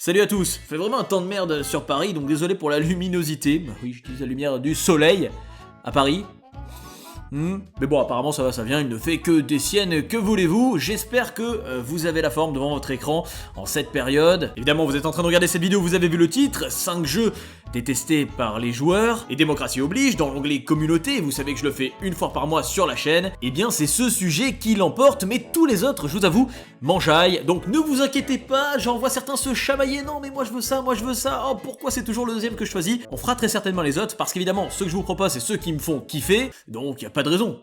Salut à tous, fait vraiment un temps de merde sur Paris, donc désolé pour la luminosité. Bah oui, je dis la lumière du soleil à Paris. Mais bon, apparemment ça va, ça vient, il ne fait que des siennes, que voulez-vous. J'espère que vous avez la forme devant votre écran en cette période. Évidemment, vous êtes en train de regarder cette vidéo, vous avez vu le titre, 5 jeux détestés par les joueurs, et démocratie oblige, dans l'onglet communauté, vous savez que je le fais une fois par mois sur la chaîne, et bien c'est ce sujet qui l'emporte, mais tous les autres, je vous avoue, m'enjaillent, donc ne vous inquiétez pas, j'en vois certains se chamailler, non mais moi je veux ça, oh pourquoi c'est toujours le deuxième que je choisis? On fera très certainement les autres, parce qu'évidemment, ceux que je vous propose, c'est ceux qui me font kiffer, donc y a pas de raison.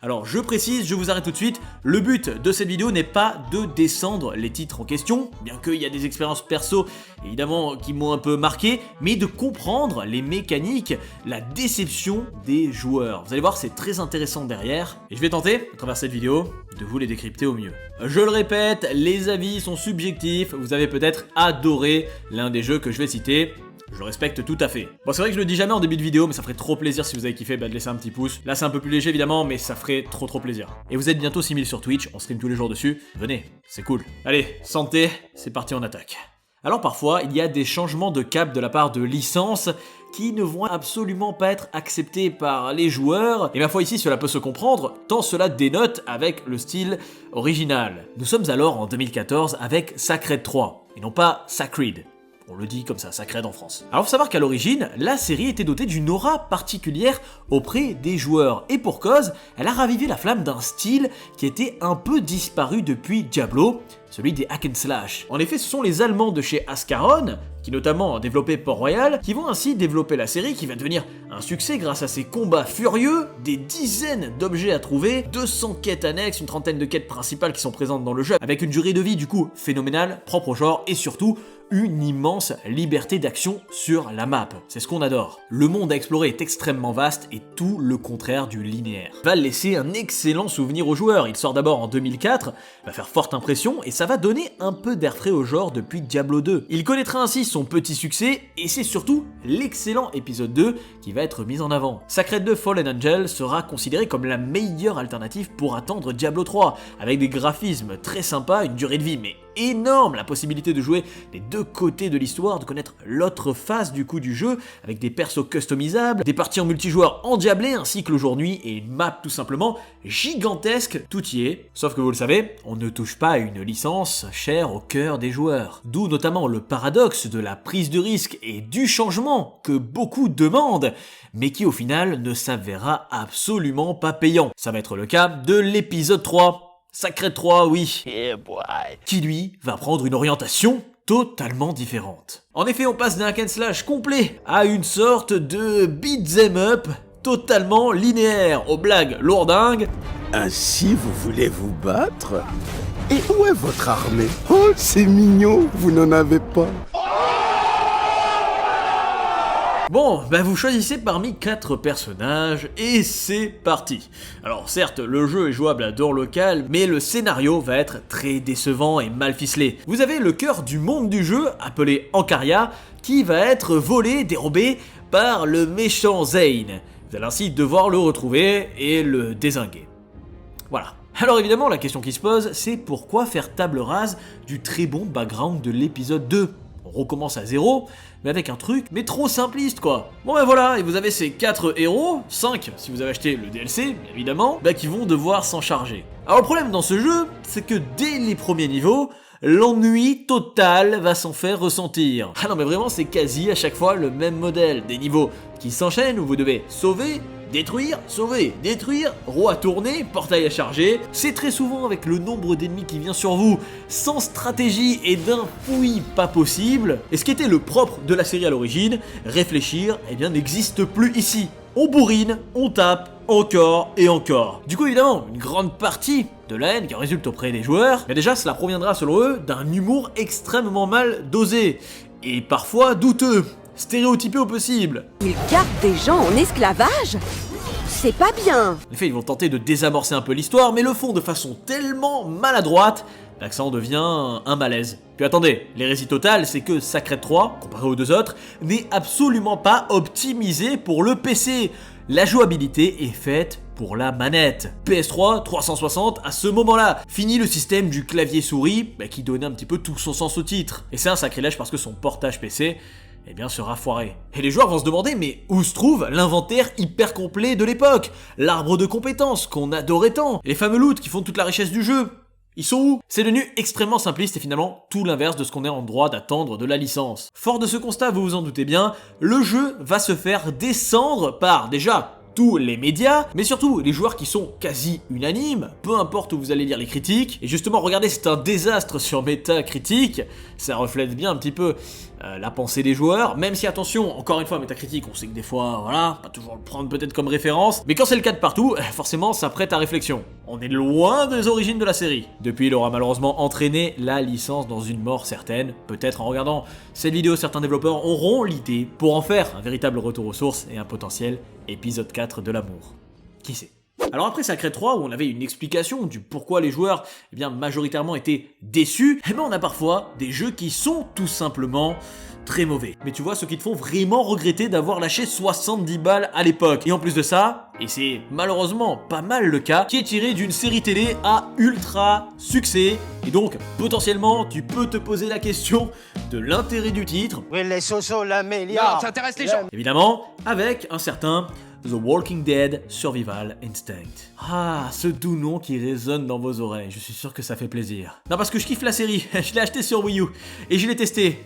Alors je précise, je vous arrête tout de suite, le but de cette vidéo n'est pas de descendre les titres en question, bien qu'il y a des expériences perso évidemment qui m'ont un peu marqué, mais de comprendre les mécaniques, la déception des joueurs. Vous allez voir, c'est très intéressant derrière, et je vais tenter, à travers cette vidéo, de vous les décrypter au mieux. Je le répète, les avis sont subjectifs, vous avez peut-être adoré l'un des jeux que je vais citer. Je le respecte tout à fait. Bon, c'est vrai que je le dis jamais en début de vidéo, mais ça ferait trop plaisir si vous avez kiffé de laisser un petit pouce. Là, c'est un peu plus léger évidemment, mais ça ferait trop plaisir. Et vous êtes bientôt 6000 sur Twitch, on stream tous les jours dessus. Venez, c'est cool. Allez, santé, c'est parti, on attaque. Alors parfois, il y a des changements de cap de la part de licences qui ne vont absolument pas être acceptés par les joueurs. Et ma foi ici, cela peut se comprendre, tant cela dénote avec le style original. Nous sommes alors en 2014 avec Sacred 3, et non pas Sacred. On le dit comme ça, Sacred en France. Alors faut savoir qu'à l'origine, la série était dotée d'une aura particulière auprès des joueurs. Et pour cause, elle a ravivé la flamme d'un style qui était un peu disparu depuis Diablo, celui des hack and slash. En effet, ce sont les Allemands de chez Ascaron, qui notamment ont développé Port-Royal, qui vont ainsi développer la série qui va devenir un succès grâce à ses combats furieux, des dizaines d'objets à trouver, 200 quêtes annexes, une trentaine de quêtes principales qui sont présentes dans le jeu, avec une durée de vie du coup phénoménale, propre au genre, et surtout une immense liberté d'action sur la map. C'est ce qu'on adore. Le monde à explorer est extrêmement vaste et tout le contraire du linéaire. Va laisser un excellent souvenir aux joueurs. Il sort d'abord en 2004, va faire forte impression et ça va donner un peu d'air frais au genre depuis Diablo 2. Il connaîtra ainsi son petit succès et c'est surtout l'excellent épisode 2 qui va être mis en avant. Sacred 2 Fallen Angel sera considéré comme la meilleure alternative pour attendre Diablo 3, avec des graphismes très sympas, une durée de vie mais énorme, la possibilité de jouer les deux côtés de l'histoire, de connaître l'autre face du coup du jeu, avec des persos customisables, des parties en multijoueur endiablées, ainsi que le jour nuit et une map tout simplement gigantesque, tout y est. Sauf que vous le savez, on ne touche pas à une licence chère au cœur des joueurs. D'où notamment le paradoxe de la prise de risque et du changement que beaucoup demandent, mais qui au final ne s'avérera absolument pas payant. Ça va être le cas de l'épisode 3. Sacred 3, oui. Yeah, boy. Qui lui va prendre une orientation totalement différente. En effet, on passe d'un hack and slash complet à une sorte de beat'em up totalement linéaire, aux blagues lourdingues. Ainsi vous voulez vous battre? Et où est votre armée? Oh, c'est mignon, vous n'en avez pas. Bon, bah vous choisissez parmi 4 personnages et c'est parti. Alors certes, le jeu est jouable à door local, mais le scénario va être très décevant et mal ficelé. Vous avez le cœur du monde du jeu, appelé Ankaria, qui va être volé, dérobé par le méchant Zane. Vous allez ainsi devoir le retrouver et le dézinguer. Voilà. Alors évidemment, la question qui se pose, c'est pourquoi faire table rase du très bon background de l'épisode 2 ? On recommence à zéro, mais avec un truc, mais trop simpliste quoi. Bon ben voilà, et vous avez ces 4 héros, 5 si vous avez acheté le DLC, évidemment, bah qui vont devoir s'en charger. Alors le problème dans ce jeu, c'est que dès les premiers niveaux, l'ennui total va s'en faire ressentir. Ah non mais vraiment c'est quasi à chaque fois le même modèle, des niveaux qui s'enchaînent où vous devez sauver, détruire, sauver, détruire, roue à tourner, portail à charger. C'est très souvent avec le nombre d'ennemis qui vient sur vous, sans stratégie et d'un fouillis pas possible. Et ce qui était le propre de la série à l'origine, réfléchir, eh bien n'existe plus ici. On bourrine, on tape, encore et encore. Du coup évidemment, une grande partie de la haine qui en résulte auprès des joueurs, mais déjà cela proviendra selon eux d'un humour extrêmement mal dosé, et parfois douteux. Stéréotypé au possible. Ils gardent des gens en esclavage? C'est pas bien. En effet, ils vont tenter de désamorcer un peu l'histoire, mais le font de façon tellement maladroite que ça en devient un malaise. Puis attendez, l'hérésie totale, c'est que Sacred 3, comparé aux deux autres, n'est absolument pas optimisé pour le PC. La jouabilité est faite pour la manette. PS3, 360, à ce moment-là, fini le système du clavier-souris qui donnait un petit peu tout son sens au titre. Et c'est un sacrilège parce que son portage PC sera foiré. Et les joueurs vont se demander, mais où se trouve l'inventaire hyper complet de l'époque? L'arbre de compétences qu'on adorait tant? Les fameux loots qui font toute la richesse du jeu? Ils sont où? C'est devenu extrêmement simpliste et finalement tout l'inverse de ce qu'on est en droit d'attendre de la licence. Fort de ce constat, vous vous en doutez bien, le jeu va se faire descendre par déjà tous les médias, mais surtout les joueurs qui sont quasi unanimes, peu importe où vous allez lire les critiques. Et justement, regardez, c'est un désastre sur Metacritic, ça reflète bien un petit peu la pensée des joueurs, même si attention, encore une fois, Metacritic, on sait que des fois, voilà, pas toujours le prendre peut-être comme référence, mais quand c'est le cas de partout, forcément ça prête à réflexion. On est loin des origines de la série. Depuis, il aura malheureusement entraîné la licence dans une mort certaine. Peut-être en regardant cette vidéo, certains développeurs auront l'idée pour en faire un véritable retour aux sources et un potentiel épisode 4 de l'amour. Qui sait? Alors après Sacred 3, où on avait une explication du pourquoi les joueurs majoritairement étaient déçus, on a parfois des jeux qui sont tout simplement très mauvais. Mais tu vois, ceux qui te font vraiment regretter d'avoir lâché 70 balles à l'époque. Et en plus de ça, et c'est malheureusement pas mal le cas, qui est tiré d'une série télé à ultra succès. Et donc, potentiellement, tu peux te poser la question de l'intérêt du titre. Oui, les sosos l'améliorent. Ça intéresse les gens. Évidemment, avec un certain The Walking Dead Survival Instinct. Ah, ce doux nom qui résonne dans vos oreilles, je suis sûr que ça fait plaisir. Non, parce que je kiffe la série, je l'ai acheté sur Wii U, et je l'ai testé.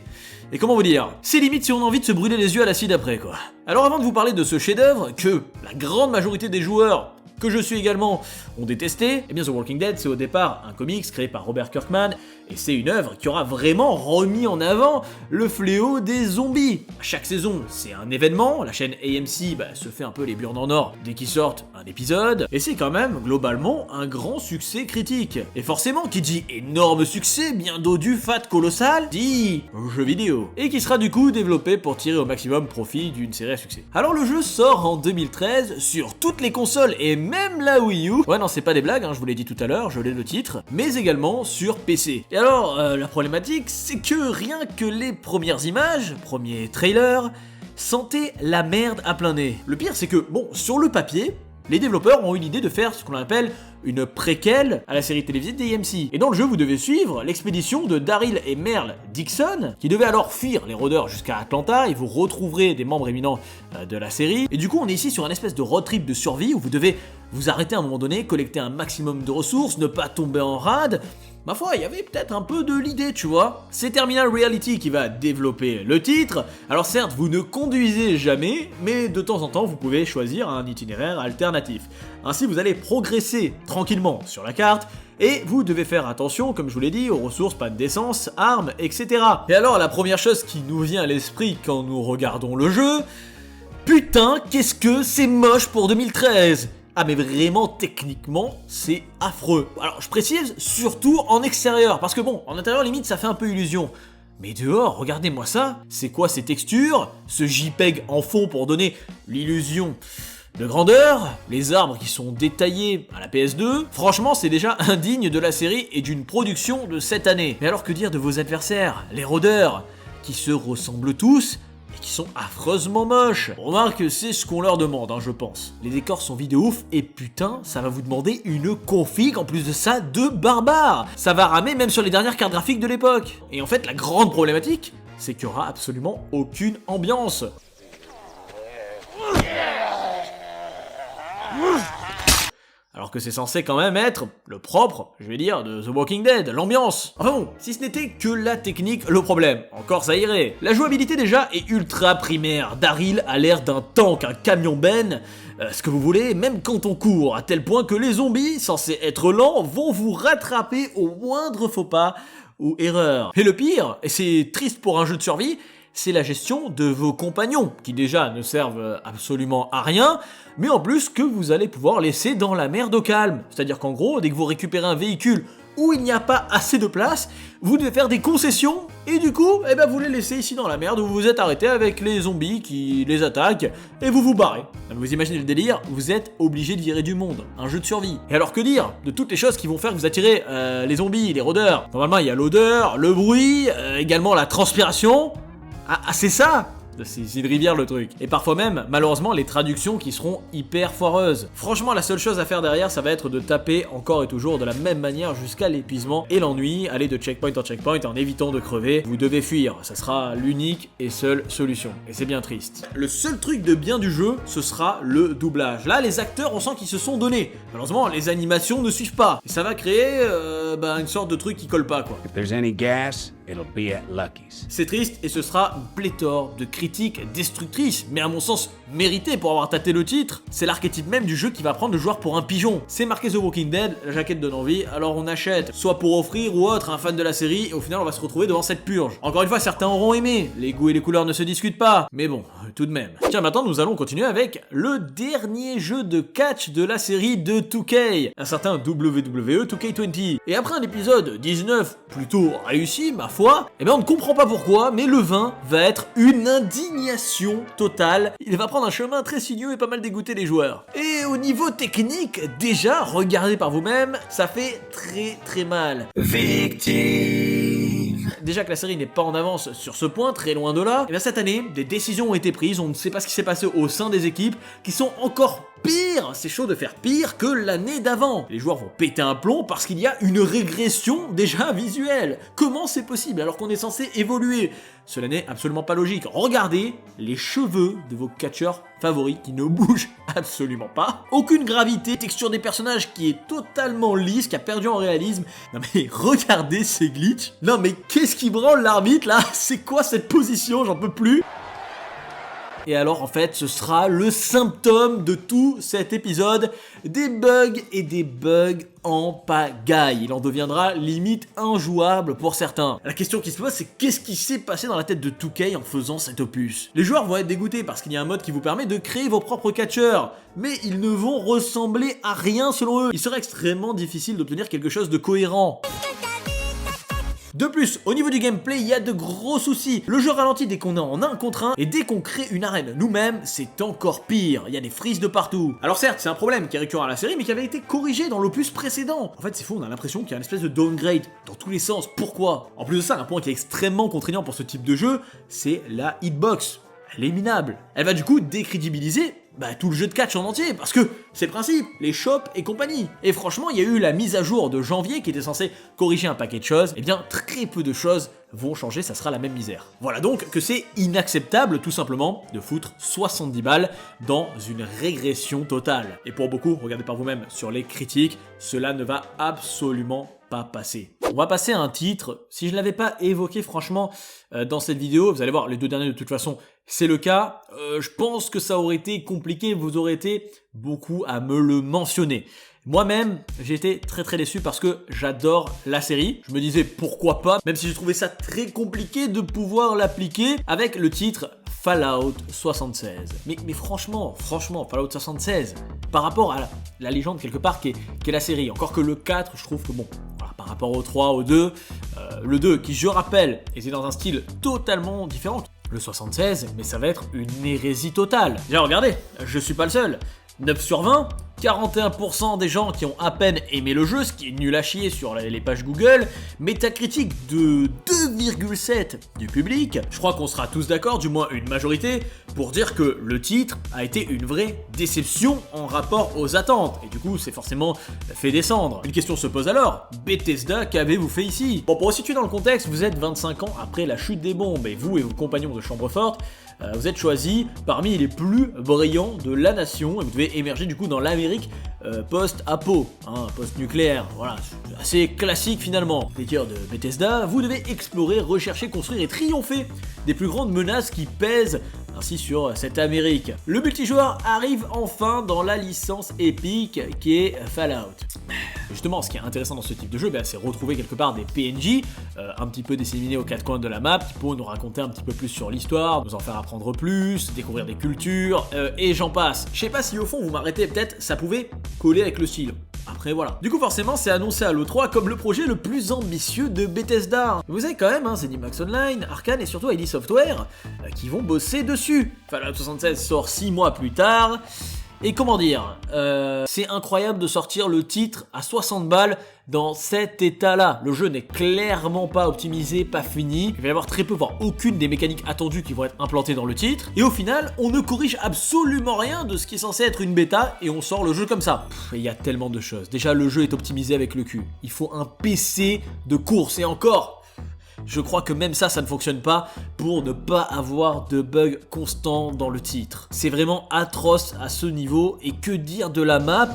Et comment vous dire, c'est limite si on a envie de se brûler les yeux à l'acide après quoi. Alors avant de vous parler de ce chef-d'œuvre, que la grande majorité des joueurs, que je suis également, ont détesté, The Walking Dead c'est au départ un comics créé par Robert Kirkman, et c'est une œuvre qui aura vraiment remis en avant le fléau des zombies. Chaque saison, c'est un événement, la chaîne AMC se fait un peu les burnes en or dès qu'ils sortent un épisode, et c'est quand même globalement un grand succès critique. Et forcément, qui dit énorme succès, bien dodu, fat, colossal, dit jeu vidéo, et qui sera du coup développé pour tirer au maximum profit d'une série à succès. Alors le jeu sort en 2013 sur toutes les consoles et même la Wii U. Ouais non, c'est pas des blagues, je vous l'ai dit tout à l'heure, je l'ai le titre, mais également sur PC. Et alors, la problématique, c'est que rien que les premières images, premiers trailers, sentaient la merde à plein nez. Le pire, c'est que, sur le papier, les développeurs ont eu l'idée de faire ce qu'on appelle une préquelle à la série télévisée d'AMC. Et dans le jeu, vous devez suivre l'expédition de Daryl et Merle Dixon, qui devaient alors fuir les rôdeurs jusqu'à Atlanta, et vous retrouverez des membres éminents de la série. Et du coup, on est ici sur un espèce de road trip de survie, où vous devez vous arrêter à un moment donné, collecter un maximum de ressources, ne pas tomber en rade. Ma foi, il y avait peut-être un peu de l'idée, tu vois. C'est Terminal Reality qui va développer le titre. Alors certes, vous ne conduisez jamais, mais de temps en temps, vous pouvez choisir un itinéraire alternatif. Ainsi, vous allez progresser tranquillement sur la carte, et vous devez faire attention, comme je vous l'ai dit, aux ressources, panne d'essence, armes, etc. Et alors, la première chose qui nous vient à l'esprit quand nous regardons le jeu, putain, qu'est-ce que c'est moche pour 2013! Ah mais vraiment, techniquement, c'est affreux. Alors je précise, surtout en extérieur, parce que en intérieur limite ça fait un peu illusion. Mais dehors, regardez-moi ça, c'est quoi ces textures, ce JPEG en fond pour donner l'illusion de grandeur, les arbres qui sont détaillés à la PS2, franchement c'est déjà indigne de la série et d'une production de cette année. Mais alors que dire de vos adversaires, les rôdeurs, qui se ressemblent tous, et qui sont affreusement moches. On remarque que c'est ce qu'on leur demande, je pense. Les décors sont vides de ouf, et putain, ça va vous demander une config, en plus de ça, de barbare. Ça va ramer même sur les dernières cartes graphiques de l'époque. Et en fait, la grande problématique, c'est qu'il n'y aura absolument aucune ambiance. Alors que c'est censé quand même être le propre, je vais dire, de The Walking Dead, l'ambiance. Enfin bon, si ce n'était que la technique, le problème, encore ça irait. La jouabilité déjà est ultra primaire, Daryl a l'air d'un tank, un camion Ben, ce que vous voulez, même quand on court, à tel point que les zombies, censés être lents, vont vous rattraper au moindre faux pas ou erreur. Et le pire, et c'est triste pour un jeu de survie, c'est la gestion de vos compagnons, qui déjà ne servent absolument à rien, mais en plus que vous allez pouvoir laisser dans la merde au calme. C'est-à-dire qu'en gros, dès que vous récupérez un véhicule où il n'y a pas assez de place, vous devez faire des concessions, et du coup, vous les laissez ici dans la merde, où vous vous êtes arrêté avec les zombies qui les attaquent, et vous vous barrez. Vous imaginez le délire, vous êtes obligé de virer du monde, un jeu de survie. Et alors que dire de toutes les choses qui vont faire que vous attirez les zombies, les rôdeurs? Normalement, il y a l'odeur, le bruit, également la transpiration. Ah, c'est ça! C'est une rivière le truc. Et parfois même, malheureusement, les traductions qui seront hyper foireuses. Franchement, la seule chose à faire derrière, ça va être de taper encore et toujours de la même manière jusqu'à l'épuisement et l'ennui, aller de checkpoint en checkpoint en évitant de crever. Vous devez fuir, ça sera l'unique et seule solution. Et c'est bien triste. Le seul truc de bien du jeu, ce sera le doublage. Là, les acteurs, on sent qu'ils se sont donnés. Malheureusement, les animations ne suivent pas. Et ça va créer une sorte de truc qui colle pas, quoi. If there's any gas, it'll be at Lucky's. C'est triste et ce sera une pléthore de critiques destructrices, mais à mon sens méritées pour avoir tâté le titre. C'est l'archétype même du jeu qui va prendre le joueur pour un pigeon. C'est marqué The Walking Dead, la jaquette donne envie, alors on achète, soit pour offrir ou autre à un fan de la série, et au final on va se retrouver devant cette purge. Encore une fois, certains auront aimé, les goûts et les couleurs ne se discutent pas, mais bon, tout de même. Tiens, maintenant nous allons continuer avec le dernier jeu de catch de la série de 2K, un certain WWE 2K20. Et après un épisode 19 plutôt réussi, ma foi, eh bien on ne comprend pas pourquoi, mais le 20 va être une indignation totale. Il va prendre un chemin très sinueux et pas mal dégoûter les joueurs. Et au niveau technique, déjà, regardez par vous-même, ça fait très mal. Victime. Déjà que la série n'est pas en avance sur ce point, très loin de là, et bien cette année, des décisions ont été prises, on ne sait pas ce qui s'est passé au sein des équipes, qui sont encore pire, c'est chaud de faire pire que l'année d'avant. Les joueurs vont péter un plomb parce qu'il y a une régression déjà visuelle. Comment c'est possible alors qu'on est censé évoluer? Cela n'est absolument pas logique. Regardez les cheveux de vos catcheurs favoris qui ne bougent absolument pas. Aucune gravité, texture des personnages qui est totalement lisse, qui a perdu en réalisme. Non mais regardez ces glitches. Non mais qu'est-ce qui branle l'arbitre là? C'est quoi cette position? J'en peux plus. Et alors en fait ce sera le symptôme de tout cet épisode, des bugs et des bugs en pagaille. Il en deviendra limite injouable pour certains. La question qui se pose, c'est qu'est-ce qui s'est passé dans la tête de 2K en faisant cet opus? Les joueurs vont être dégoûtés parce qu'il y a un mode qui vous permet de créer vos propres catcheurs, mais ils ne vont ressembler à rien selon eux. Il serait extrêmement difficile d'obtenir quelque chose de cohérent. De plus, au niveau du gameplay, il y a de gros soucis. Le jeu ralentit dès qu'on est en 1 contre 1, et dès qu'on crée une arène nous-mêmes, c'est encore pire. Il y a des frises de partout. Alors certes, c'est un problème qui est récurrent à la série, mais qui avait été corrigé dans l'opus précédent. En fait, c'est fou, on a l'impression qu'il y a une espèce de downgrade dans tous les sens. Pourquoi? En plus de ça, un point qui est extrêmement contraignant pour ce type de jeu, c'est la hitbox. Elle est minable. Elle va du coup décrédibiliser tout le jeu de catch en entier, parce que c'est le principe, les shops et compagnie. Et franchement, il y a eu la mise à jour de janvier qui était censée corriger un paquet de choses, et bien très peu de choses vont changer, ça sera la même misère. Voilà donc que c'est inacceptable tout simplement de foutre 70 balles dans une régression totale. Et pour beaucoup, regardez par vous-même sur les critiques, cela ne va absolument pas passer. On va passer à un titre, si je l'avais pas évoqué franchement dans cette vidéo, vous allez voir les deux derniers de toute façon, c'est le cas, je pense que ça aurait été compliqué, vous aurez été beaucoup à me le mentionner. Moi-même, j'ai été très déçu parce que j'adore la série. Je me disais pourquoi pas, même si je trouvais ça très compliqué de pouvoir l'appliquer avec le titre Fallout 76. Mais franchement, Fallout 76, par rapport à la légende quelque part qui est la série, encore que le 4, je trouve que bon, voilà, par rapport au 3, au 2, le 2 qui je rappelle était dans un style totalement différent. Le 76, mais ça va être une hérésie totale. Déjà regardez, je suis pas le seul. 9 sur 20, 41% des gens qui ont à peine aimé le jeu, ce qui est nul à chier sur les pages Google, Metacritic de 2,7 du public. Je crois qu'on sera tous d'accord, du moins une majorité, pour dire que le titre a été une vraie déception en rapport aux attentes, et du coup c'est forcément fait descendre. Une question se pose alors, Bethesda, qu'avez-vous fait ici? Bon, pour vous situer dans le contexte, vous êtes 25 ans après la chute des bombes, et vous et vos compagnons de chambre forte, vous êtes choisis parmi les plus brillants de la nation, et vous devez émerger du coup dans l'Amérique post-apo, post-nucléaire, voilà, assez classique finalement. Les tiers de Bethesda, vous devez explorer, rechercher, construire et triompher des plus grandes menaces qui pèsent ainsi sur cette Amérique. Le multijoueur arrive enfin dans la licence épique qui est Fallout. Justement, ce qui est intéressant dans ce type de jeu, c'est retrouver quelque part des PNJ, un petit peu disséminés aux quatre coins de la map, qui pourront nous raconter un petit peu plus sur l'histoire, nous en faire apprendre plus, découvrir des cultures, et j'en passe. Je sais pas si au fond vous m'arrêtez, peut-être ça pouvait coller avec le style. Après voilà. Du coup forcément c'est annoncé à l'E3 comme le projet le plus ambitieux de Bethesda. Vous savez quand même, ZeniMax Online, Arkane et surtout ID Software qui vont bosser dessus. Fallout 76 sort 6 mois plus tard. Et comment dire, c'est incroyable de sortir le titre à 60 balles dans cet état-là. Le jeu n'est clairement pas optimisé, pas fini. Il va y avoir très peu, voire aucune des mécaniques attendues qui vont être implantées dans le titre. Et au final, on ne corrige absolument rien de ce qui est censé être une bêta et on sort le jeu comme ça. Il y a tellement de choses. Déjà, le jeu est optimisé avec le cul. Il faut un PC de course et encore. Je crois que même ça ne fonctionne pas pour ne pas avoir de bugs constants dans le titre. C'est vraiment atroce à ce niveau et que dire de la map ?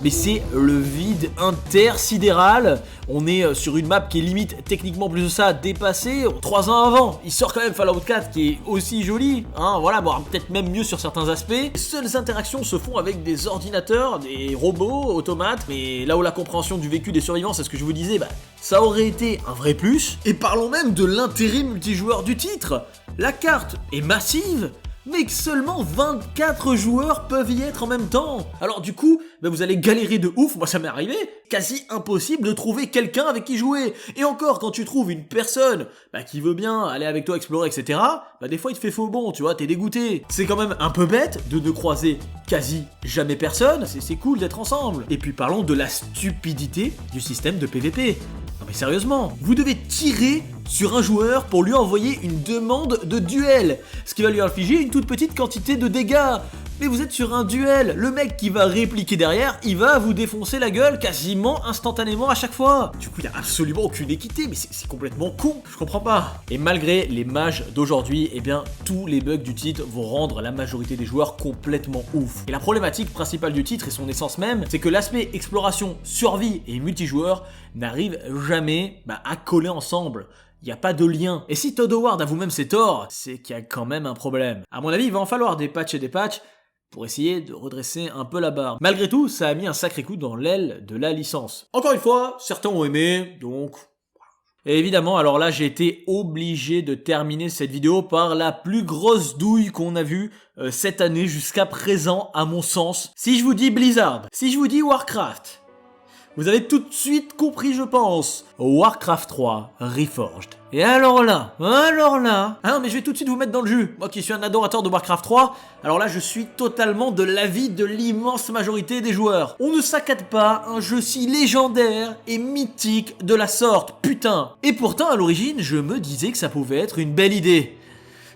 Mais c'est le vide intersidéral. On est sur une map qui est limite techniquement plus de ça dépassée 3 ans avant. Il sort quand même Fallout 4 qui est aussi joli, hein, voilà, bon, peut-être même mieux sur certains aspects. Les seules interactions se font avec des ordinateurs, des robots, automates, mais là où la compréhension du vécu des survivants, c'est ce que je vous disais, ça aurait été un vrai plus. Et parlons même de l'intérêt multijoueur du titre. La carte est massive, mais que seulement 24 joueurs peuvent y être en même temps. Alors du coup, vous allez galérer de ouf, moi ça m'est arrivé, quasi impossible de trouver quelqu'un avec qui jouer. Et encore, quand tu trouves une personne qui veut bien aller avec toi explorer, etc., des fois il te fait faux bon, tu vois, t'es dégoûté. C'est quand même un peu bête de ne croiser quasi jamais personne, c'est cool d'être ensemble. Et puis parlons de la stupidité du système de PVP. Non mais sérieusement, vous devez tirer sur un joueur pour lui envoyer une demande de duel, ce qui va lui infliger une toute petite quantité de dégâts. Mais vous êtes sur un duel, le mec qui va répliquer derrière, il va vous défoncer la gueule quasiment instantanément à chaque fois. Du coup, il n'y a absolument aucune équité, mais c'est complètement con, je comprends pas. Et malgré les mages d'aujourd'hui, tous les bugs du titre vont rendre la majorité des joueurs complètement ouf. Et la problématique principale du titre et son essence même, c'est que l'aspect exploration, survie et multijoueur n'arrive jamais à coller ensemble. Il n'y a pas de lien. Et si Todd Howard avoue même ses torts, c'est qu'il y a quand même un problème. À mon avis, il va en falloir des patchs et des patchs pour essayer de redresser un peu la barre. Malgré tout, ça a mis un sacré coup dans l'aile de la licence. Encore une fois, certains ont aimé, donc... Et évidemment, alors là, j'ai été obligé de terminer cette vidéo par la plus grosse douille qu'on a vue cette année jusqu'à présent, à mon sens. Si je vous dis Blizzard, si je vous dis Warcraft, vous avez tout de suite compris, je pense. Warcraft 3 Reforged. Et alors là, ah non mais je vais tout de suite vous mettre dans le jus. Moi qui suis un adorateur de Warcraft 3, alors là je suis totalement de l'avis de l'immense majorité des joueurs. On ne saccade pas un jeu si légendaire et mythique de la sorte, putain. Et pourtant à l'origine, je me disais que ça pouvait être une belle idée.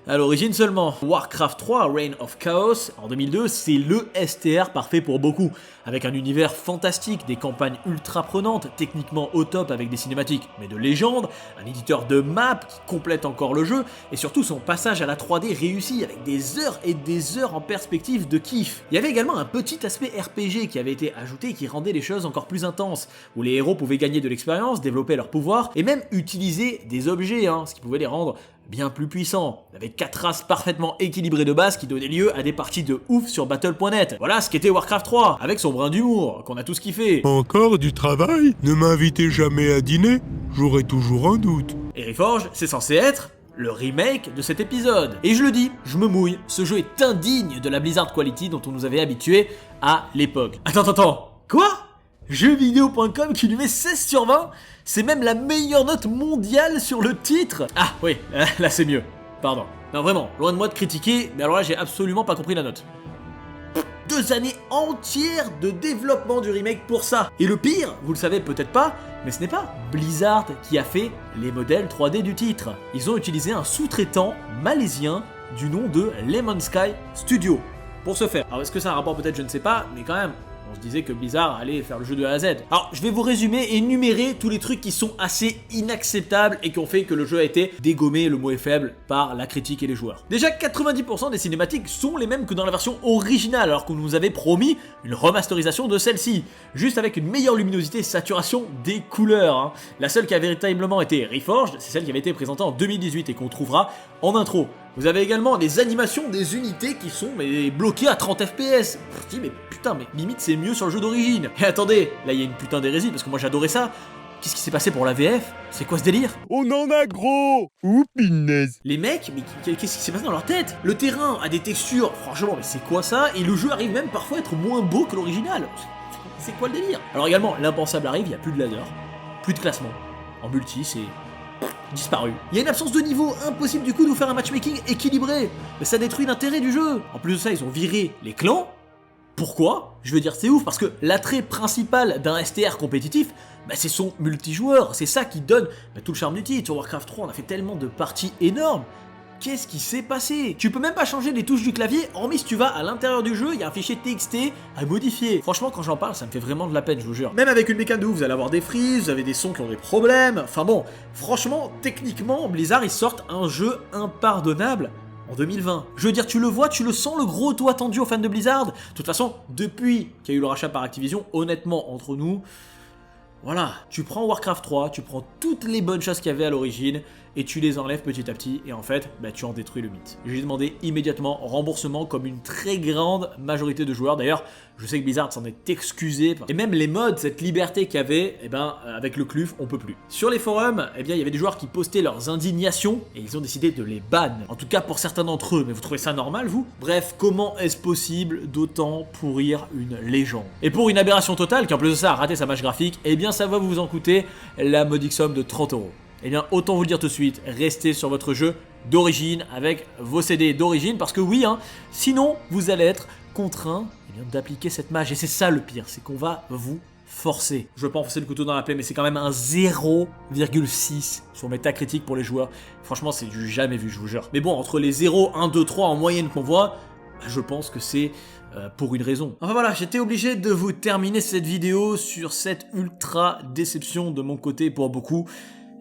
À l'origine seulement. Warcraft 3 Reign of Chaos en 2002, c'est le STR parfait pour beaucoup, avec un univers fantastique, des campagnes ultra prenantes, techniquement au top avec des cinématiques, mais de légende, un éditeur de map qui complète encore le jeu, et surtout son passage à la 3D réussi avec des heures et des heures en perspective de kiff. Il y avait également un petit aspect RPG qui avait été ajouté et qui rendait les choses encore plus intenses, où les héros pouvaient gagner de l'expérience, développer leurs pouvoirs, et même utiliser des objets, ce qui pouvait les rendre bien plus puissant, avec 4 races parfaitement équilibrées de base qui donnaient lieu à des parties de ouf sur Battle.net. Voilà ce qu'était Warcraft 3, avec son brin d'humour, qu'on a tous kiffé. Encore du travail? Ne m'invitez jamais à dîner, j'aurai toujours un doute. Et Reforged, c'est censé être le remake de cet épisode. Et je le dis, je me mouille, ce jeu est indigne de la Blizzard Quality dont on nous avait habitués à l'époque. Attends, quoi? Jeuxvideo.com qui lui met 16 sur 20, c'est même la meilleure note mondiale sur le titre. Ah oui, là c'est mieux, pardon. Non vraiment, loin de moi de critiquer, mais alors là j'ai absolument pas compris la note. 2 années entières de développement du remake pour ça. Et le pire, vous le savez peut-être pas, mais ce n'est pas Blizzard qui a fait les modèles 3D du titre. Ils ont utilisé un sous-traitant malaisien du nom de Lemon Sky Studio pour ce faire. Alors est-ce que ça a un rapport peut-être, je ne sais pas, mais quand même... On se disait que Blizzard allait faire le jeu de A à Z. Alors, je vais vous résumer et énumérer tous les trucs qui sont assez inacceptables et qui ont fait que le jeu a été dégommé, le mot est faible, par la critique et les joueurs. Déjà, 90% des cinématiques sont les mêmes que dans la version originale, alors qu'on nous avait promis une remasterisation de celle-ci, juste avec une meilleure luminosité et saturation des couleurs. La seule qui a véritablement été reforged, c'est celle qui avait été présentée en 2018 et qu'on trouvera en intro. Vous avez également des animations des unités qui sont bloquées à 30 FPS. Je dis mais putain, mais limite c'est mieux sur le jeu d'origine. Et attendez, là il y a une putain d'hérésie parce que moi j'adorais ça. Qu'est-ce qui s'est passé pour la VF? C'est quoi ce délire? On en a gros! Ouh, pinaise! Les mecs, mais qu'est-ce qui s'est passé dans leur tête? Le terrain a des textures, franchement, mais c'est quoi ça? Et le jeu arrive même parfois à être moins beau que l'original. C'est quoi le délire? Alors également, l'impensable arrive, il n'y a plus de ladder, plus de classement. En multi, c'est... disparu. Il y a une absence de niveau, impossible du coup de vous faire un matchmaking équilibré. Mais ça détruit l'intérêt du jeu. En plus de ça, ils ont viré les clans. Pourquoi? Je veux dire, c'est ouf, parce que l'attrait principal d'un STR compétitif, bah, c'est son multijoueur, c'est ça qui donne tout le charme du titre. Sur Warcraft 3, on a fait tellement de parties énormes. Qu'est-ce qui s'est passé? Tu peux même pas changer les touches du clavier, hormis si tu vas à l'intérieur du jeu, il y a un fichier TXT à modifier. Franchement, quand j'en parle, ça me fait vraiment de la peine, je vous jure. Même avec une mécanique de ouf, vous allez avoir des frises, vous avez des sons qui ont des problèmes. Enfin bon, franchement, techniquement, Blizzard, ils sortent un jeu impardonnable en 2020. Je veux dire, tu le vois, tu le sens, le gros toit attendu aux fans de Blizzard. De toute façon, depuis qu'il y a eu le rachat par Activision, honnêtement, entre nous, voilà, tu prends Warcraft 3, tu prends toutes les bonnes choses qu'il y avait à l'origine et tu les enlèves petit à petit et en fait, bah, tu en détruis le mythe. J'ai demandé immédiatement remboursement comme une très grande majorité de joueurs. D'ailleurs, je sais que Blizzard s'en est excusé. Et même les mods, cette liberté qu'il y avait, eh ben, avec le CLUF, on peut plus. Sur les forums, eh bien, il y avait des joueurs qui postaient leurs indignations et ils ont décidé de les ban. En tout cas pour certains d'entre eux, mais vous trouvez ça normal, vous? Bref, comment est-ce possible d'autant pourrir une légende? Et pour une aberration totale, qui en plus de ça a raté sa match graphique, eh bien ça va vous en coûter la modique somme de 30 €. Eh bien, autant vous le dire tout de suite, restez sur votre jeu d'origine avec vos CD d'origine, parce que oui, hein, sinon vous allez être contraint d'appliquer cette mage. Et c'est ça le pire, c'est qu'on va vous forcer. Je veux pas enfoncer le couteau dans la plaie, mais c'est quand même un 0,6 sur Metacritic pour les joueurs. Franchement, c'est du jamais vu, je vous jure. Mais bon, entre les 0, 1, 2, 3 en moyenne qu'on voit, je pense que c'est pour une raison. Enfin voilà, j'étais obligé de vous terminer cette vidéo sur cette ultra déception de mon côté pour beaucoup.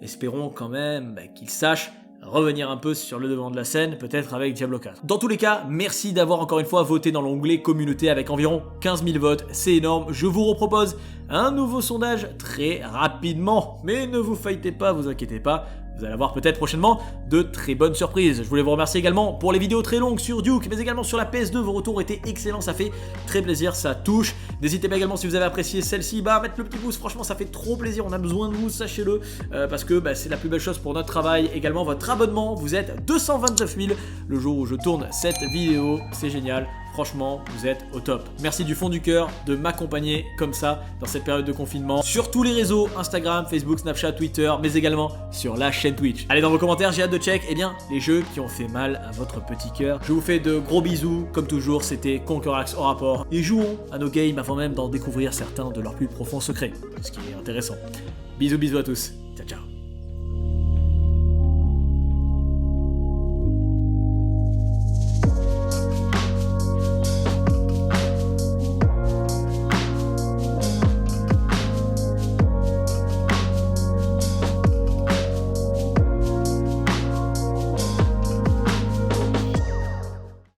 Espérons quand même qu'ils sachent revenir un peu sur le devant de la scène, peut-être avec Diablo 4. Dans tous les cas, merci d'avoir encore une fois voté dans l'onglet communauté avec environ 15 000 votes, c'est énorme. Je vous repropose un nouveau sondage très rapidement, mais ne vous fightez pas, vous inquiétez pas. Vous allez avoir peut-être prochainement de très bonnes surprises. Je voulais vous remercier également pour les vidéos très longues sur Duke, mais également sur la PS2. Vos retours ont été excellents, ça fait très plaisir, ça touche. N'hésitez pas également si vous avez apprécié celle-ci, mettre le petit pouce, franchement ça fait trop plaisir, on a besoin de vous, sachez-le, parce que c'est la plus belle chose pour notre travail. Également votre abonnement, vous êtes 229 000 le jour où je tourne cette vidéo, c'est génial. Franchement, vous êtes au top. Merci du fond du cœur de m'accompagner comme ça dans cette période de confinement sur tous les réseaux, Instagram, Facebook, Snapchat, Twitter, mais également sur la chaîne Twitch. Allez, dans vos commentaires, j'ai hâte de check, les jeux qui ont fait mal à votre petit cœur. Je vous fais de gros bisous. Comme toujours, c'était Conquerax au rapport. Et jouons à nos games avant même d'en découvrir certains de leurs plus profonds secrets, ce qui est intéressant. Bisous à tous. Ciao, ciao.